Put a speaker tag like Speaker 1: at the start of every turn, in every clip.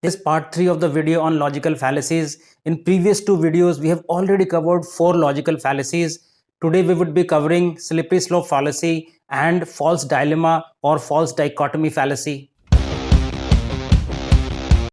Speaker 1: This is part 3 of the video on logical fallacies. In previous 2 videos, we have already covered 4 logical fallacies. Today we would be covering slippery slope fallacy and false dilemma or false dichotomy fallacy.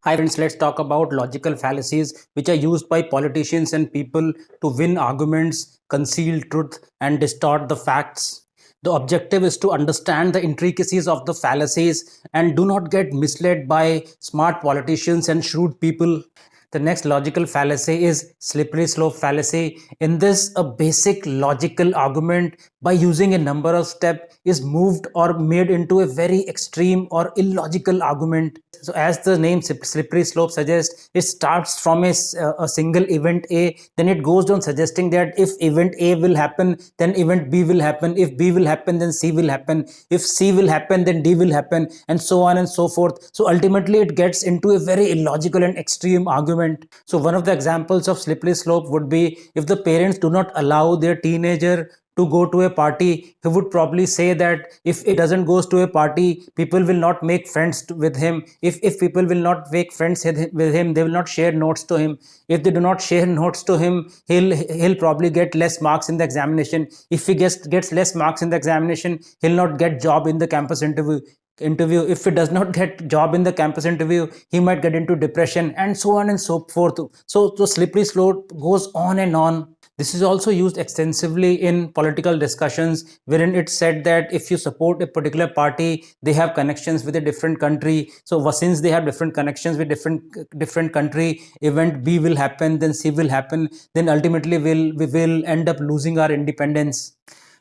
Speaker 1: Hi friends, let's talk about logical fallacies which are used by politicians and people to win arguments, conceal truth, and distort the facts. The objective is to understand the intricacies of the fallacies and do not get misled by smart politicians and shrewd people. The next logical fallacy is slippery slope fallacy. In this, a basic logical argument by using a number of steps is moved or made into a very extreme or illogical argument. So as the name slippery slope suggests, it starts from a single event A, then it goes on suggesting that if event A will happen, then event B will happen. If B will happen, then C will happen. If C will happen, then D will happen, and so on and so forth. So ultimately it gets into a very illogical and extreme argument. So one of the examples of slippery slope would be if the parents do not allow their teenager to go to a party, he would probably say that if it doesn't goes to a party, people will not make friends with him. If people will not make friends with him, they will not share notes to him. If they do not share notes to him, he'll probably get less marks in the examination. If he gets less marks in the examination, he'll not get job in the campus interview. If he does not get job in the campus interview, he might get into depression, and so on and so forth. So the slippery slope goes on and on. This is also used extensively in political discussions, wherein it's said that if you support a particular party, they have connections with a different country. So since they have different connections with different country, event B will happen, then C will happen, then ultimately we will end up losing our independence.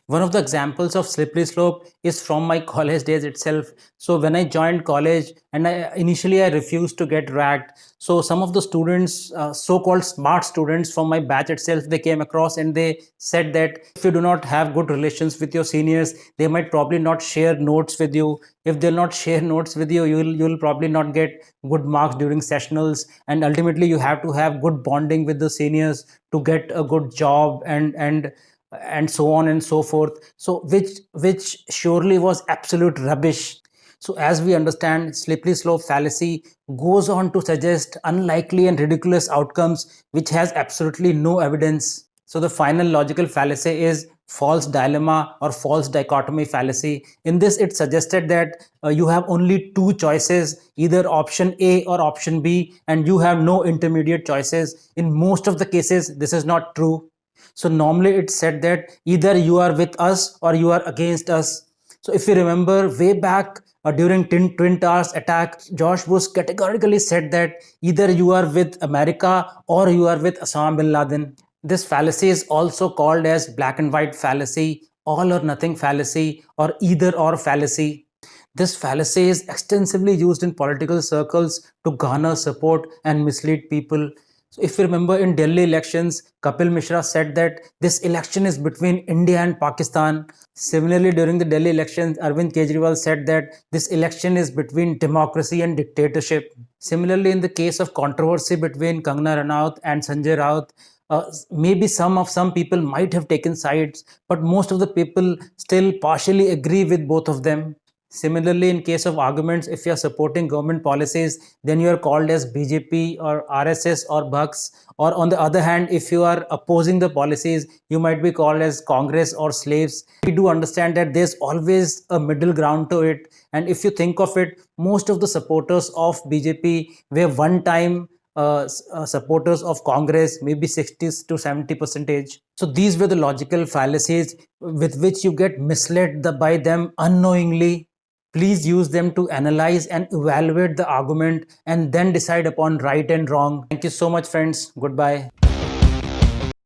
Speaker 1: One of the examples of slippery slope is from my college days itself. So when I joined college, and initially I refused to get ragged. So some of the students, so-called smart students from my batch itself, they came across and they said that if you do not have good relations with your seniors, they might probably not share notes with you. If they'll not share notes with you, you'll probably not get good marks during sessionals, and ultimately you have to have good bonding with the seniors to get a good job and so on and so forth. So which surely was absolute rubbish. So as we understand, slippery slope fallacy goes on to suggest unlikely and ridiculous outcomes which has absolutely no evidence. So the final logical fallacy is false dilemma or false dichotomy fallacy. In this, it suggested that you have only two choices, either option A or option B, and you have no intermediate choices. In most of the cases, this is not true. So normally it's said that either you are with us or you are against us. So if you remember way back during Twin Towers attack, George Bush categorically said that either you are with America or you are with Osama bin Laden. This fallacy is also called as black and white fallacy, all or nothing fallacy, or either or fallacy. This fallacy is extensively used in political circles to garner support and mislead people. So if you remember in Delhi elections, Kapil Mishra said that this election is between India and Pakistan. Similarly, during the Delhi elections, Arvind Kejriwal said that this election is between democracy and dictatorship. Similarly, in the case of controversy between Kangana Ranaut and Sanjay Raut, maybe some people might have taken sides, but most of the people still partially agree with both of them. Similarly, in case of arguments, if you are supporting government policies, then you are called as BJP or RSS or Bucks. Or on the other hand, if you are opposing the policies, you might be called as Congress or slaves. We do understand that there's always a middle ground to it. And if you think of it, most of the supporters of BJP were one time supporters of Congress, maybe 60 to 70%. So these were the logical fallacies with which you get misled by them unknowingly. Please use them to analyze and evaluate the argument and then decide upon right and wrong. Thank you so much, friends. Goodbye.